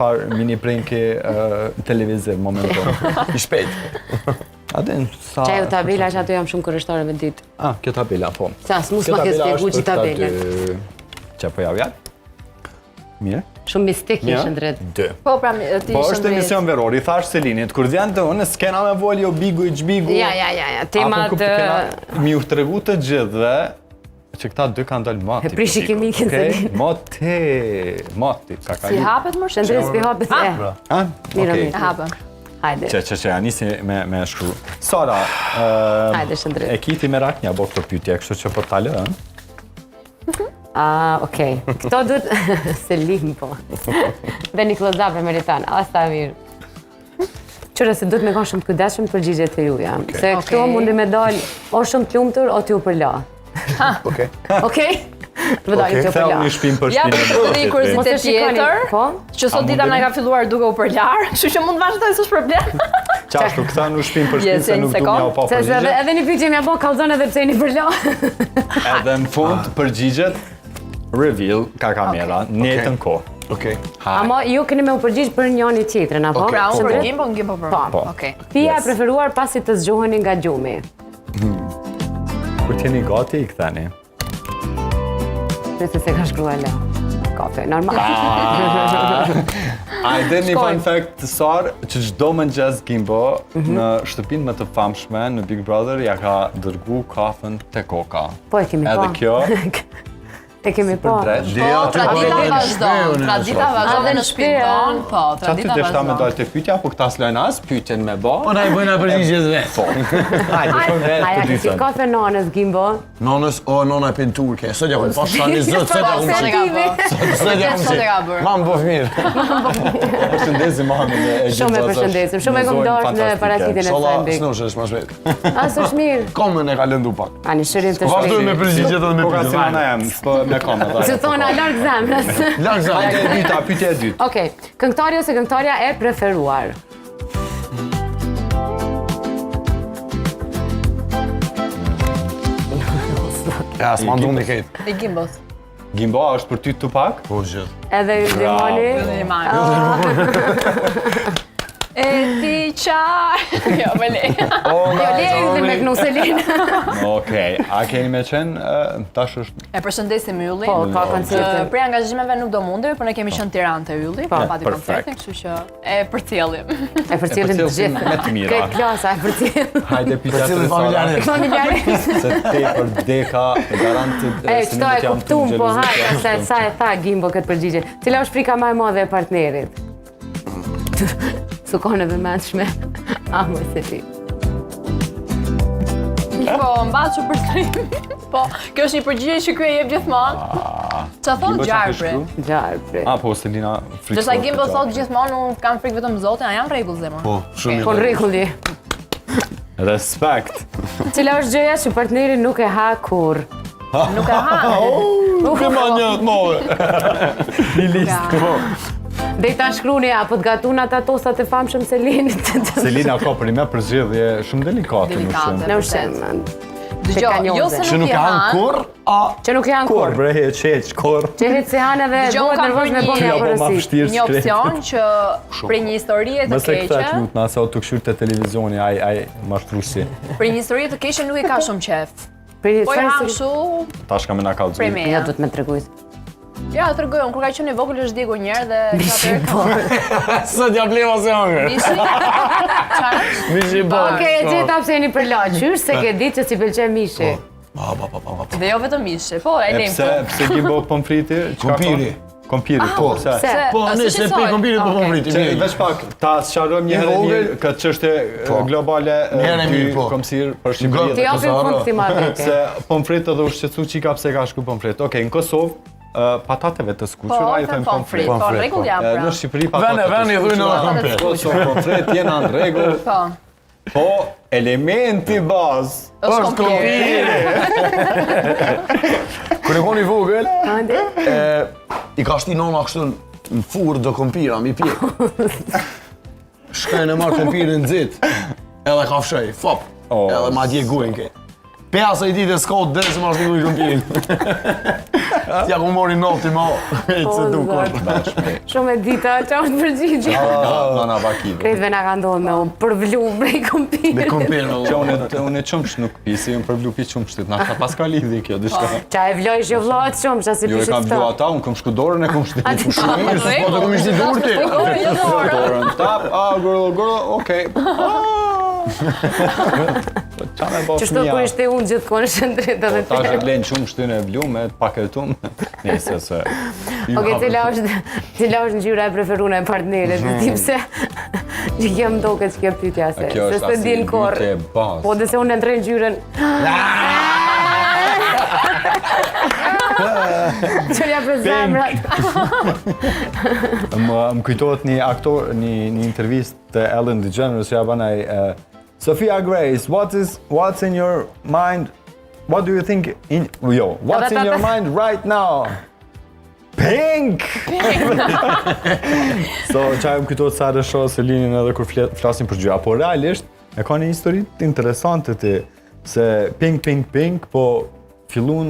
par mini pranki televiziv momenton. I shpejt. Aden sa. Çaj tabela që ato jam shumë kërështare me ditë. Kjo tabela po. Sa s'mus ma ke spjegu që tabelen. Që po javjat? Mirë. Shumë mistik një shëndret. 2. Po, pra, ti shëndret. Po është emision veror, i thash Selinit, kur vjen të unë, s'kena me voljo bigu i gjbigu. Ja, temat... Mi u tregu të gjithve, që këta dy kanë dalë mati. E prishi kemikin Selin. Mati. Si hapet më shëndret, s'pi hapet e. Okej. Hapet. Hajde. Që, nisi me shkru. Sara, Hajde, shëndret. e kiti me rak një abo këtë pytje, kështu që po talë, Okej. Këto duhet... Selim, po. Dhe një close-up e meritan. Asta mirë. Qëra se duhet me kanë shumë kujdeshëm të përgjigjet të juja. Se këto mundi me dalë o shumë të lumëtur, o t'ju përla. Okej? Të vëdali t'ju përla. Një shpim për Ja, shpinë. për të një kuriozitet tjetër, që sot dita me ka filluar duke u përlar, kështu që mund të vazhdoj s'është problem. Qashtu, këta në shpim për shpinë se nuk du mja u pa përgjigjet. Edhe një pyetje mja bo kalzon edhe pse një përla. Edhe në fund përgjigjet, reveal ka kamera, netën ko. Ama ju keni me u përgjigj për njëri tjetrin, apo? Pra, unë për Gimbo Po. Pia e preferuar pasi të zgjoheni nga gjumi. Kur t'jeni gati, i këtheni. Nëse se ka shkruar la. Kafe, normal. Ajde një fun fact të Sarë, që gjdo mëngjes Gimbo në shtëpinë më të famshme në Big Brother ja ka dërgu kafën te Koka. Po e kemi po. Edhe kjo... E kemi po. Tradita vazhdon në shtëpinë tonë, po, tradita vazhdon. Qa ty të me dalë të pytja, po këta s'lojnë as pytjen me ba. Po na i bëjna përgjigjet vetë. Po. Hajde, shumë vetë Aja të kësi dytën. kafe nanës, Gimbo. Nonës, nona e pinë turke. Sot ja këmë pas shani zëtë, sot ja këmë qitë. Sot ja këmë qitë. Mamë bëf mirë. Përshëndesim Mamin e Gjimbo. Shumë e përshëndesim. Shumë e këmë dorë në paraqitin e Shola, Sembik. s'nush është ma shmet. As është mirë. Komën e ka lëndu pak. Ani shërim të Vazhdoj me shpejt. përgjigjet edhe me Po ka si pyetje. mana jam, me kamë. Që thona larg zemrës. Larg zë. Hajde e dyta, pytja e dytë. Okej, këngëtari ose këngëtarja e preferuar? Ja, s'ma ndu një kejtë. I Gimbos. Gimbo, a është për ty Tupak? Po gjithë. Edhe Limoni. E ti qarë. Jo, me le. Jo, le dhe me kënu Selin. Okej, a keni me qenë, tash është... E përshëndesim Ylli. Po, ka koncerte. Për angazhimeve nuk do mundi, por ne kemi qenë Tiranë te Ylli, pa pati koncertin, kështu që e përcjellim. E përcjellim të gjithë. me të mira. Këtë klasa e përcjellim. Hajde pytja të Përcjellim Sara. familjare. Se te për deka, garantit... E, qëto e kuptum, po hajde, se sa e tha Gimbo këtë përgjigje. Cila është frika ma e madhe e partnerit? Su kone vëmendshme. Amo se ti. Po, mbaçu për të. Po, kjo është një përgjigje që ky e jep gjithmonë. Qa thon Gjarpri? Gjarpri. A, po, Selina frikë. Dërsa Gimbo thot gjithmonë, unë kam frikë vetëm Zotin, a jam rregull zemër. Po, shumë Po rrekulli. Respekt. Cila është gjëja që partneri nuk e ha kur? Nuk e ha. Nuk e ma njët move. Një listë. Dhe ta shkruni, apo të gatun ata tosat e famshëm Selinit. Selina ka për një përzgjedhje shumë delikate në shumë. Në ushqim. Dëgjoj, jo se Që nuk e hanë kur, a... Që nuk janë kur. Brehe, qeq, kor. Që hitë si hanë edhe Dëgjoj, bëhet kam nervoz me për bëmja po ma përësi. vështirë një opcion që për një histori të Mëse këta keqe, të lutna, se o të këshyrë të televizioni, aj mashtrusi. për një histori të keqe nuk e ka shumë qef. Po i ham shu Ta shka me na kalëzu. premia. Ja, du të me tregujt. Ja, të rëgoj, unë kur ka qenë i vogël është djegu njerë dhe... Mishi po. Sot ja bleva se hangër. Mishi? Qarë? Mishi bo. Okej, e gjitha pse jeni për la, qysh se ke ditë që si pëlqen mishi. Pa. Dhe jo vetëm mishi, po, e E lejmë pse, të. pse Gimbo pëmfriti? Kompiri. Kompiri, po, se. Se, Po, nëse pe kompirit po pomriti. Se, veç pak, ta sqarojmë një herë mirë këtë çështje globale Herë mirë, po. komsir për Shqipërinë. ti japim fund si marrëke. Se pomfrit edhe u shqetësu qika pse ka shku pomfrit. Okej, në Kosovë, patateve të skuqur, Po, ai them thënë pomfrit, pomfrit. po, rregull jam pra. Në Shqipëri patate. Vene, i dhujnë edhe komplet. Kosovë, pomfrit, jena në rregull. Po, Po, elementi bazë. është kompiri. Kër e koni vogël, Ande? i ka shti nona kështu në furë do kompira, mi pjek. Shkajnë e marrë kompirin nxit, edhe ka fshej, fop, Oh. edhe ma dje gujnë ke. Pesa i ditë e s'ka dhe se ma shti gujnë kompirin. T'ja ku mori noti ma. Se dukur. Shumë e dita, që është përgjigje. Nana vakive. Kretëve nga ka ndodhë me unë përvlu me kompirë. Me kompirë. Që unë e qëmsh nuk pi, si unë përvlu pi qëmshtit, na ka pas ka lidhi kjo, dishka. Qa e vloj që vlojt shumë, që si Jo e pishit kam vlu ata, unë kom shku dorën e kom shtit. Po të kom ishti durti. Dorën, tap, gërdo, okej. Qa me bo Që shto kur ishte unë gjithë konë shëndrit edhe Ta është blenë shumë shtynë e vlu me paketum. Nese se... Oke, cila është ngjyra e preferuar e partnerit, ti pse që kem doket që kjo pyetja se Kjo është s'e din korr. pyetje e bazë. Po dhe se unë ndrej ngjyrën. Qëllja për zemrat. Më kujtohet një aktor, një intervist të Ellen DeGeneres, ja banaj, Sophia Grace, what's in your mind? What do you think what's in your mind right now? Pink! So, qaj më kujtohet sa dhe shohë Selinin edhe kur flasin për gjyra, po realisht, e ka një histori interesante ti, se pink, po fillun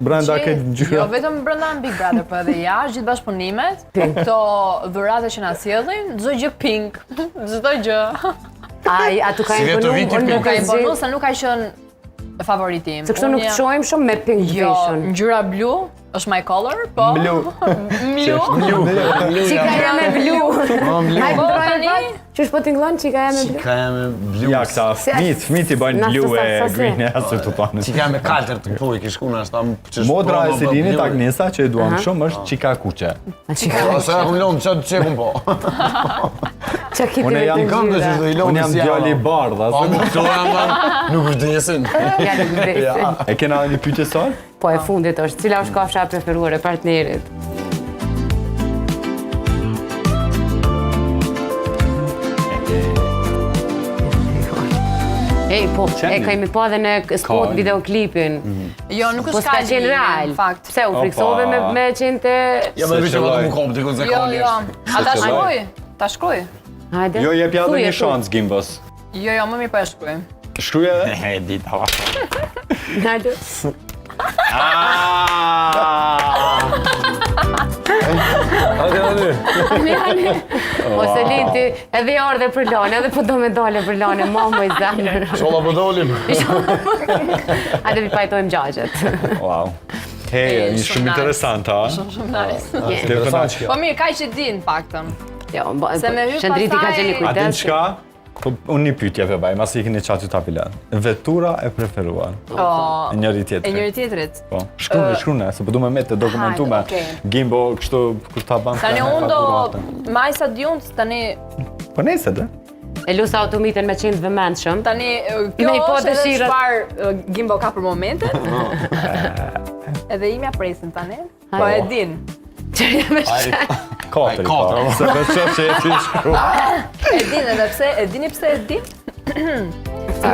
brenda këtë gjyra. Jo, vetëm brenda në Big Brother, po edhe jashtë, gjithë bashkëpunimet, këto dhurate që na sjellin, çdo gjë pink, çdo gjë. A tu ka imponu? Unë Nuk ka imponu, se nuk ka qenë favoritim. Se kështu nuk të shohim shumë me pink Jo, vision. ngjyra blu është my color, po. Qika jam e blu. Ai po tani? Qysh po t'ingllon qika jam e blu? Qika jam e blu. Ja, këta fmit i bajnë blu e green e asë të tonë. Qika jam e kaltër të këpuj, kishkuna është tam... Modra e Selinit Agnesa që e duam shumë është qika kuqe. Asa e kullon, që kun po? Qa kiti Unë me jam të Kam të që ngjyra? shdo i lonë Unë jam djali i bardha. Pa më këto nuk është desin. Ja nuk vdesin. E kena një pyetje sot? Po e fundit është, cila është kafsha e preferuar e partnerit? Ej, po, e kemi pa dhe në spot videoklipin. Jo, nuk Po është s'ka ka qenë real. fakt. Pse, u friksove me qenë të... Ja me vishë vëllë më kom, të kënë Jo, jo. zekonisht. A ta shkruaj? Ta shkruaj? Hajde. Jo, jep ja dhe Thuaj, një shans, Gimbos. Jo, jo, më mirë po e shkruaj. Shkruaj edhe? E, dita va. Hajde. Ose liti, edhe orë dhe për lane, edhe po do me dole për lane, mamu i zemër. Sholla po dolim. Hajde vi pajtojmë gjagjet. Wow. Hey, një shumë interesant, ha? Shumë nice. Interesant që kjo. Po mirë, kaj që din faktën. Jo, Se me hyr Shëndriti ka pastaj- qenë i A din kujdes. çka? Po, unë një pyetje vebaj, mas i keni qatu ta pilat. Vetura e preferuar. E njëri E tjetrit. njëri tjetrit. Po, shkrune, se po du me me të dokumentume. Hajde, okej. Gimbo, kështu, kur ta ban... Tani unë do majsa djunt, tani Po nejse dhe. E lusa automiten me qenë vëmendshëm. tani kjo Me i po është edhe dëshirat. çfarë Gimbo ka për momentet. Edhe imja presin tani. Po e din. Qërja me Katër i katër, pa. Se për që e ti shkru. E din edhe pse, e dini pse e din? Se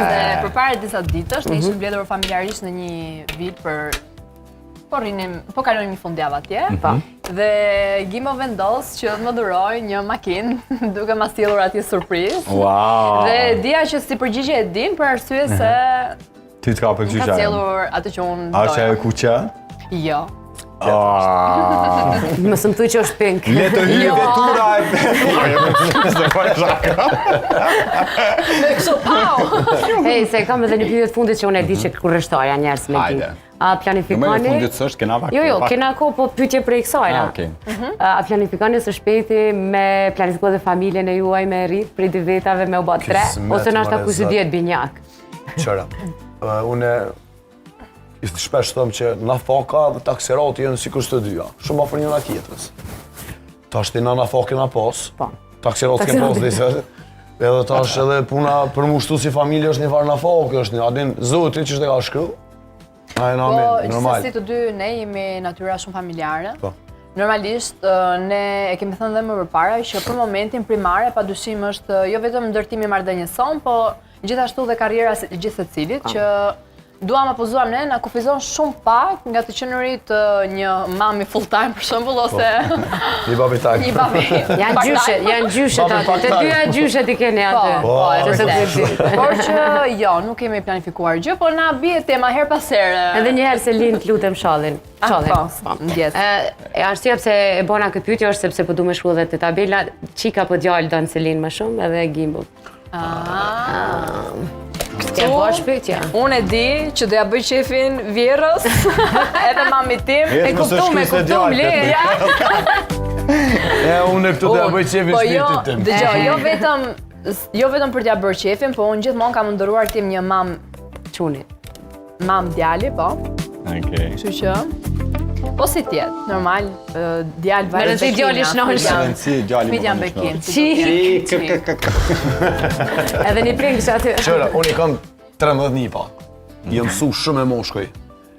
përpara disa ditësh ne ishim mbledhur familjarisht në një vit për po kalojmë një fundjavë atje. Dhe Gimbo vendos që më dhuroj një makinë duke ma sjellur atje surprizë. Wow. Dhe dia që si përgjigje e din për arsye se Ty t'ka për ka qyqa. sjellur atë që unë A që e doja. kuqe? Jo. Më së më thuj që është pink. Le të hyjë Jo. vetura e... Se po e shaka. Me kështu pau. Hej, se kam edhe një pyetje të fundit që unë e di që kurrështoja njerëz me ti. Hajde. A Në me planifikoni? fundit së është, kena vakë. Jo, kena ko, po pyetje prej kësajna. okej. A planifikoni së shpejti me planifikuar dhe familjen e juaj me rrit prej dy vetave me u bë 3 Kismet, ose nashta more, kush i zot. dihet binjak. Qëra, une shpesh thëmë që nafaka dhe takserati jenë sikur të dyja, shumë afër njëra tjetrës. Tash ti na nafakën na pas, Po. takserati ke pas disa. Edhe tash edhe puna për mushtu si familje është një farë nafakë, është një adin zoti që ka shkru. Ai na Po, normal. gjithsesi të dy ne jemi natyra shumë familjare. Po. Normalisht, ne e kemi thënë dhe më përpara që për momentin primare padyshim është jo vetëm ndërtimi i marrëdhënies son, po gjithashtu dhe karriera e gjithë secilit që Duam apo zuam ne, na kufizon shumë pak nga të qenurit një mami full time për shembull ose Një babi tak. një babi. Janë gjyshet aty. Të dyja gjyshet i keni aty. Po, e Që se vërtet. të Por që jo, nuk kemi planifikuar gjë, po na bie tema her pas here. Edhe njëherë se lind lutem shallin. Po, ndjes. Arsyeja pse e bona këtë pyetje është sepse po du me shkruaj edhe te tabela çika po djalë don Selin më shumë edhe gimbul. Këtë e bosh pyetja. Unë e di që do ja bëj qefin vjerrës, edhe mamit tim. E kuptum, le. Unë këtu do ja bëj qefin Po jo, shpirtit tim. dëgjoj, jo vetëm për t'ja bërë qefin, po unë gjithmonë kam ndëruar tim një Çuni. mam djali, po. Okej. Kështu që po si tjetë, normal, djalë Me rëndësi djali shnosh. Si djali Fmit janë bekim. Edhe një pingësh aty. Qëra, unë i kam 13 nipa. Jë mësu shumë e moshkoj.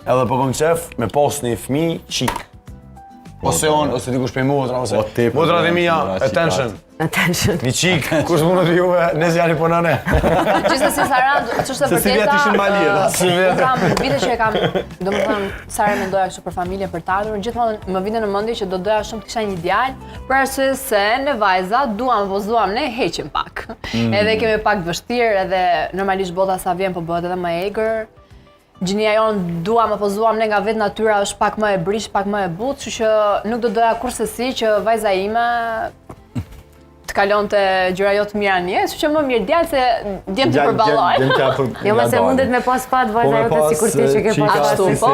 Edhe po kom qef me pas një fmi qik. Ose unë, ose dikush prej motra, ose motrat e mija, attention. Një qik, kush mundet për juve, nëzë janë i punane. Gjithsesi Sarand, ç'është e Se si vjetë ishin ma lirë. Si vjetë. Kam vite që e kam, domethënë Sara mendoja kështu për familjen, për të ardhurën, gjithmonë më vinte në mendje që do doja shumë të kisha një djalë, për arsye se ne vajza duam apo zuam ne heqim pak. Edhe kemi pak vështirë, edhe normalisht bota sa vjen po bëhet edhe më e egër. Gjinia jonë duam apo zuam ne nga vetë natyra është pak më e brish, pak më e butë, kështu që nuk do doja kurrësi që vajza ime të kalonte gjëra jo të mira në jetë, kështu që më mirë djalë se djem të përballoj. Jo, më se mundet me pas pat vajza jote sikur ti që ke pas. Ashtu po,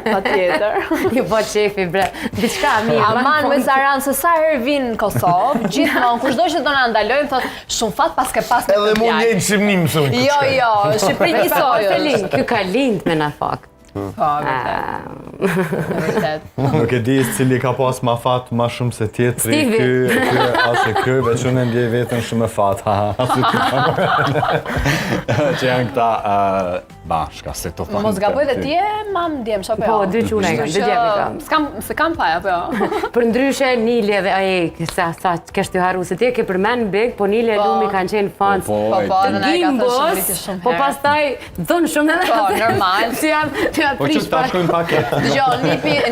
patjetër. Ju po qefi bre. Diçka mirë. Aman me Saran se sa herë vinë në Kosovë, gjithmonë kushdo që do na ndalojnë thotë shumë fat pas ke pas me Edhe këtë mund djalë. jenë shqipnim mësoj. Jo, Shqipëri njësoj. Selin, ky ka lind me na fakt. Po, vërtet. Nuk e di cili ka pas ma fat ma shumë se tjetri. Stivi. Ky ose ky, veç unë ndjej veten shumë e fat. Që janë këta bashka se to fa. Mos gaboj dhe ti e mam djem, apo jo? Po, dy çuna kanë, dy djemi kam. Se kam pa, apo jo? Për ndryshe Nili dhe ai sa kesh të harru se ti e ke përmend Big, po Nili e Lumi kanë qenë fans. Po, edhe na e ka thënë shumë vite shumë Po herë. pastaj dhon shumë edhe. Po, normal. Si jam Po që ta shkojnë paket. Dëgjoj,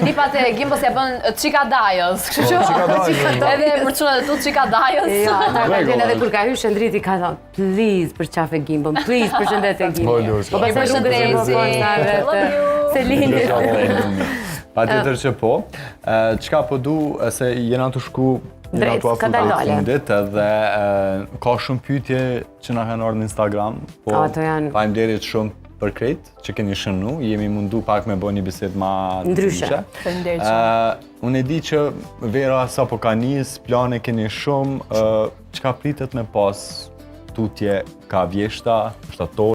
nipat e Gimbos ja bën çika dajës, kështu që edhe për çunat e tu çika dajës. Ja, ata kanë qenë edhe kur ka hyrë Shëndriti ka thënë, please për qafe Gimbon, please përshëndetje Gimbon. Po pastaj rrugës e po Selini. Patjetër që po. Çka po du se jena të shku jena të Kadalale. fundit edhe ka shumë pyetje që na kanë ardhur në Instagram. Po Ato janë. faleminderit shumë për krejt që keni shënu, jemi mundu pak me bëni bisedë ma Ndryshe. Faleminderit. Unë e di që vera sa po ka nis, plane keni shumë, çka pritet me pas tutje ka vjeshta, shtator